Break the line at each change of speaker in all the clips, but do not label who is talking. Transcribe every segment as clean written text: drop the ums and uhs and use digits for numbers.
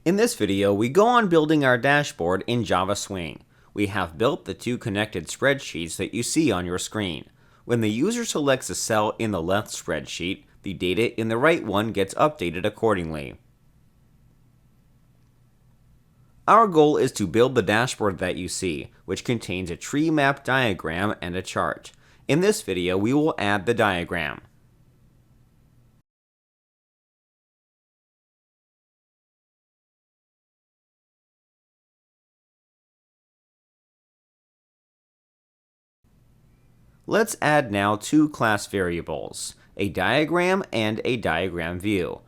In this video, we go on building our dashboard in Java Swing. We have built the two connected spreadsheets that you see on your screen. When the user selects a cell in the left spreadsheet, the data in the right one gets updated accordingly. Our goal is to build the dashboard that you see, which contains a tree map diagram and a chart. In this video, we will add the diagram. Let's add now two class variables, a diagram and a diagram view.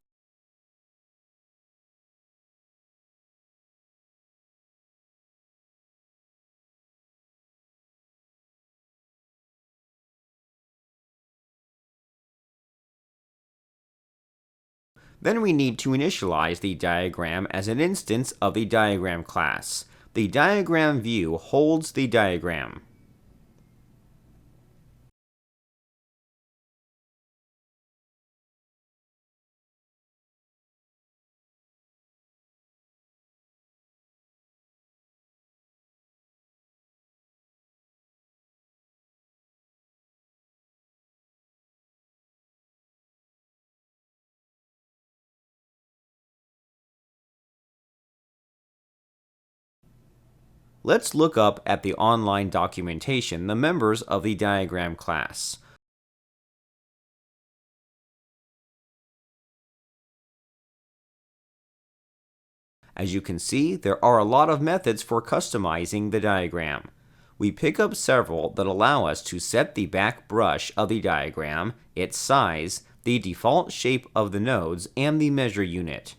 Then we need to initialize the diagram as an instance of the diagram class. The diagram view holds the diagram. Let's look up at the online documentation the members of the diagram class. As you can see, there are a lot of methods for customizing the diagram. We pick up several that allow us to set the back brush of the diagram, its size, the default shape of the nodes, and the measure unit.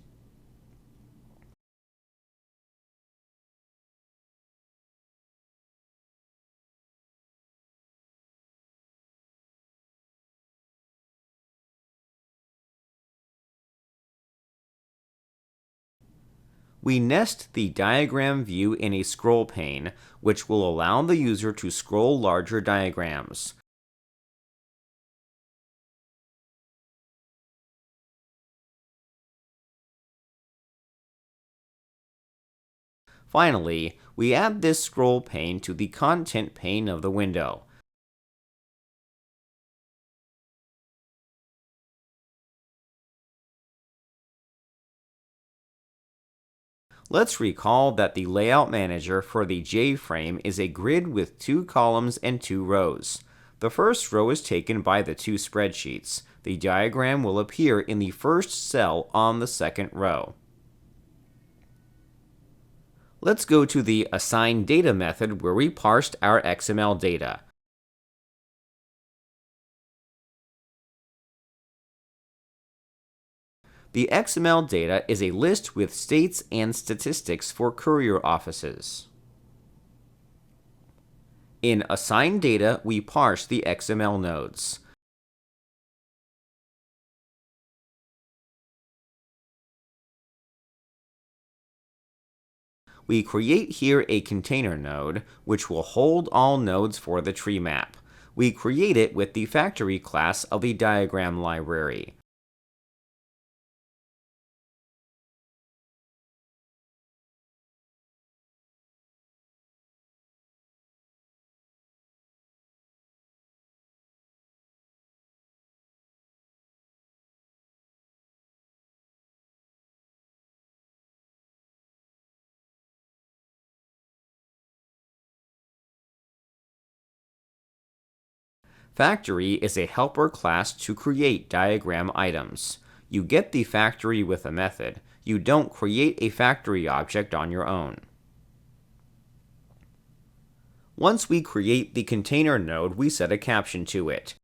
We nest the diagram view in a scroll pane, which will allow the user to scroll larger diagrams. Finally, we add this scroll pane to the content pane of the window. Let's recall that the layout manager for the J-frame is a grid with 2 columns and 2 rows. The first row is taken by the two spreadsheets. The diagram will appear in the first cell on the second row. Let's go to the assign data method where we parsed our XML data. The XML data is a list with states and statistics for courier offices. In assign data, we parse the XML nodes. We create here a container node, which will hold all nodes for the tree map. We create it with the factory class of the diagram library. Factory is a helper class to create diagram items. You get the factory with a method. You don't create a factory object on your own. Once we create the container node, we set a caption to it.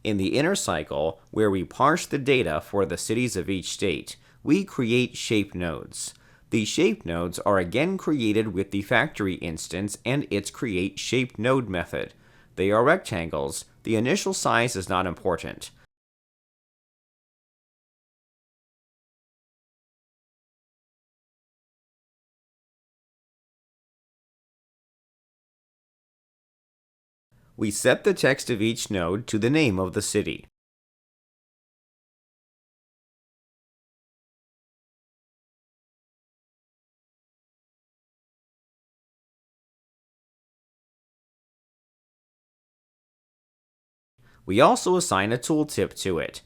In the inner cycle, where we parse the data for the cities of each state, we create shape nodes. These shape nodes are again created with the factory instance and its create shape node method. They are rectangles. The initial size is not important. We set the text of each node to the name of the city. We also assign a tooltip to it.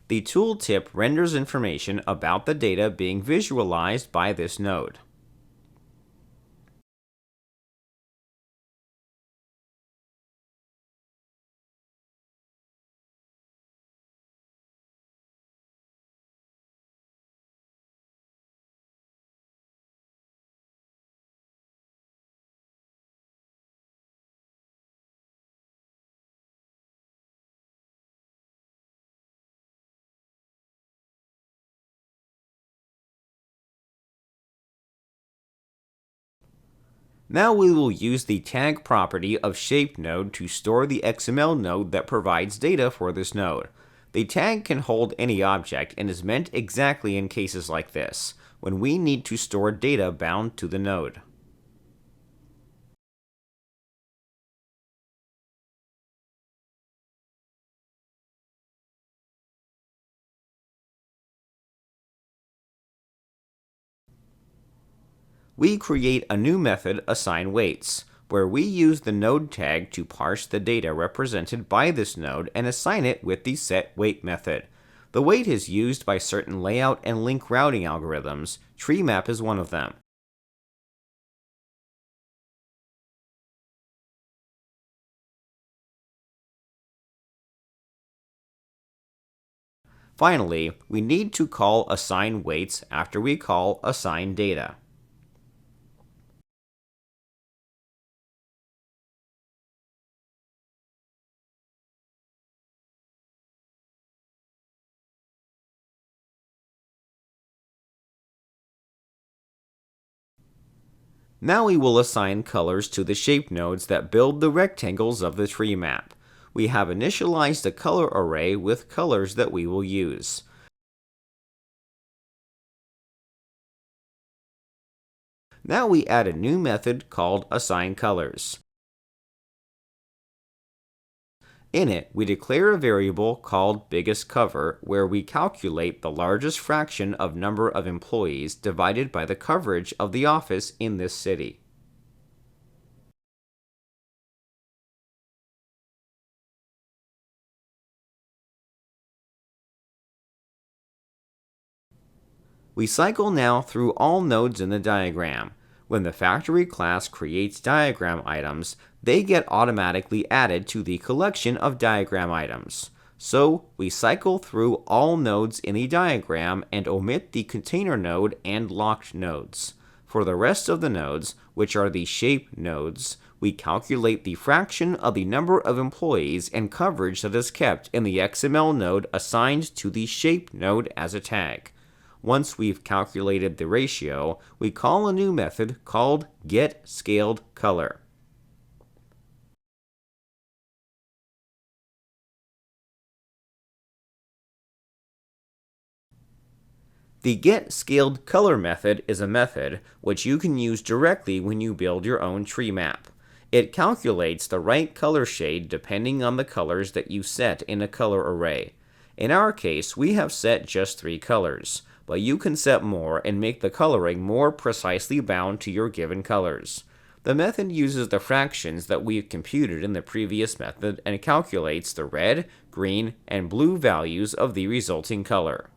The tooltip renders information about the data being visualized by this node. Now we will use the tag property of shape node to store the XML node that provides data for this node. The tag can hold any object and is meant exactly in cases like this, when we need to store data bound to the node. We create a new method, assign weights, where we use the node tag to parse the data represented by this node and assign it with the setWeight method. The weight is used by certain layout and link routing algorithms. TreeMap is one of them. Finally, we need to call assign weights after we call assign data. Now we will assign colors to the shape nodes that build the rectangles of the tree map. We have initialized a color array with colors that we will use. Now we add a new method called assignColors. In it, we declare a variable called biggestCover, where we calculate the largest fraction of number of employees divided by the coverage of the office in this city. We cycle now through all nodes in the diagram. When the factory class creates diagram items, they get automatically added to the collection of diagram items. So, we cycle through all nodes in the diagram and omit the container node and locked nodes. For the rest of the nodes, which are the shape nodes, we calculate the fraction of the number of employees and coverage that is kept in the XML node assigned to the shape node as a tag. Once we've calculated the ratio, we call a new method called getScaledColor. The getScaledColor method is a method which you can use directly when you build your own tree map. It calculates the right color shade depending on the colors that you set in a color array. In our case, we have set just 3 colors, but you can set more and make the coloring more precisely bound to your given colors. The method uses the fractions that we've computed in the previous method and calculates the red, green, and blue values of the resulting color.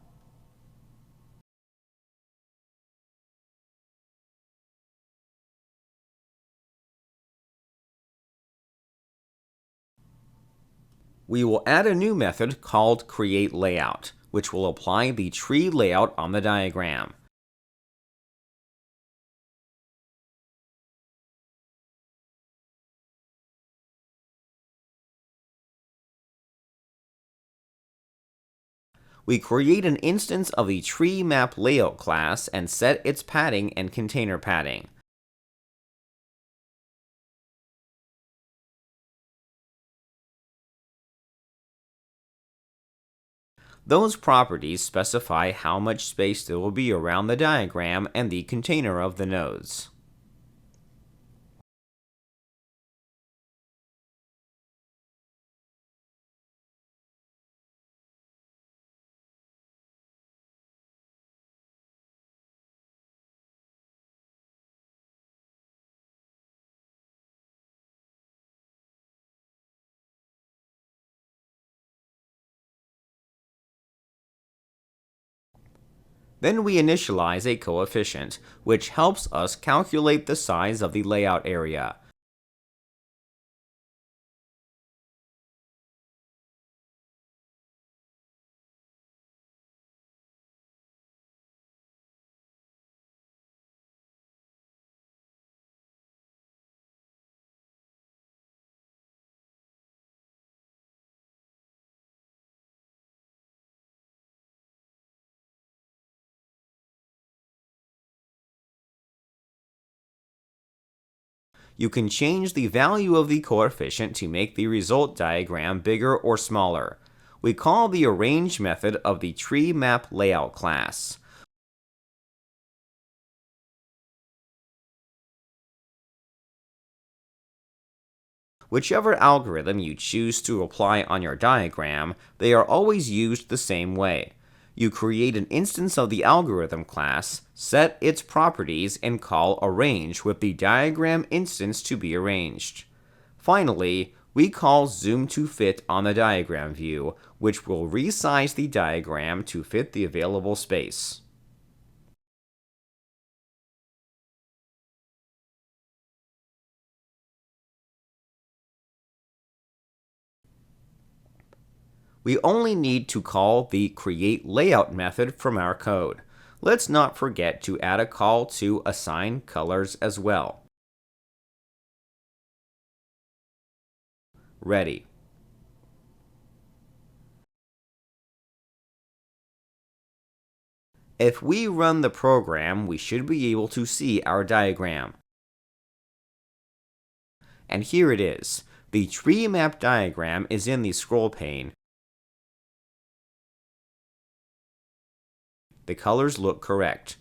We will add a new method called createLayout, which will apply the tree layout on the diagram. We create an instance of the tree map layout class and set its padding and container padding. Those properties specify how much space there will be around the diagram and the container of the nodes. Then we initialize a coefficient, which helps us calculate the size of the layout area. You can change the value of the coefficient to make the result diagram bigger or smaller. We call the arrange method of the tree map layout class. Whichever algorithm you choose to apply on your diagram, they are always used the same way. You create an instance of the algorithm class, set its properties, and call arrange with the diagram instance to be arranged. Finally, we call zoom to fit on the diagram view, which will resize the diagram to fit the available space. We only need to call the createLayout method from our code. Let's not forget to add a call to assign colors as well. Ready. If we run the program, we should be able to see our diagram. And here it is. The tree map diagram is in the scroll pane. The colors look correct.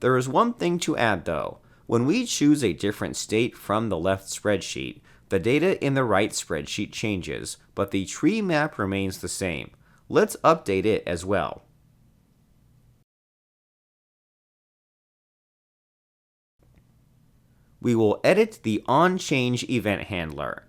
There is one thing to add though. When we choose a different state from the left spreadsheet, the data in the right spreadsheet changes, but the tree map remains the same. Let's update it as well. We will edit the onChange event handler.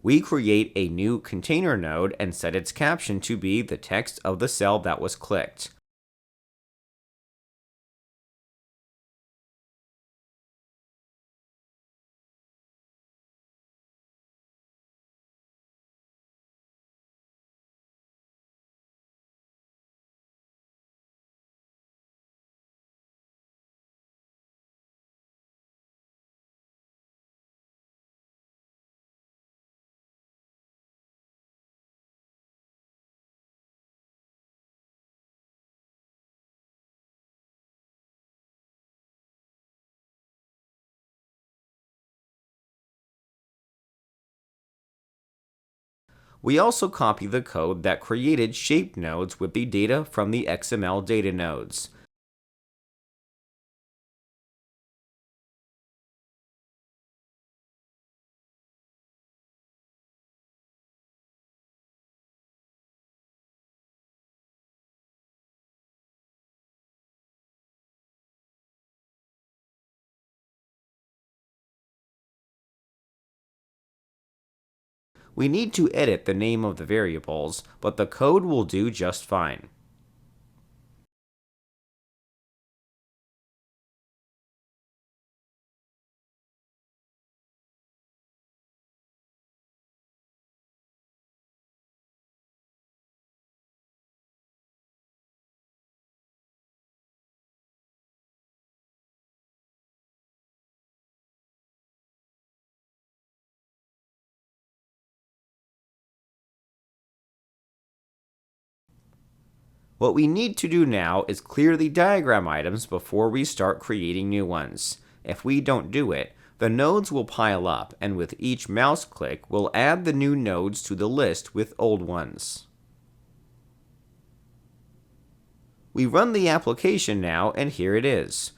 We create a new container node and set its caption to be the text of the cell that was clicked. We also copy the code that created shape nodes with the data from the XML data nodes. We need to edit the name of the variables, but the code will do just fine. What we need to do now is clear the diagram items before we start creating new ones. If we don't do it, the nodes will pile up, and with each mouse click, we'll add the new nodes to the list with old ones. We run the application now, and here it is.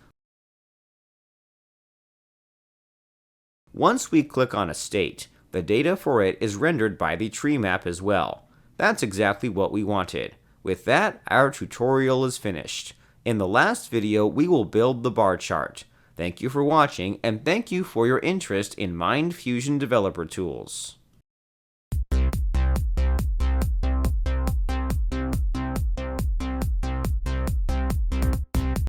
Once we click on a state, the data for it is rendered by the tree map as well. That's exactly what we wanted. With that, our tutorial is finished. In the last video, we will build the bar chart. Thank you for watching, and thank you for your interest in MindFusion Developer Tools.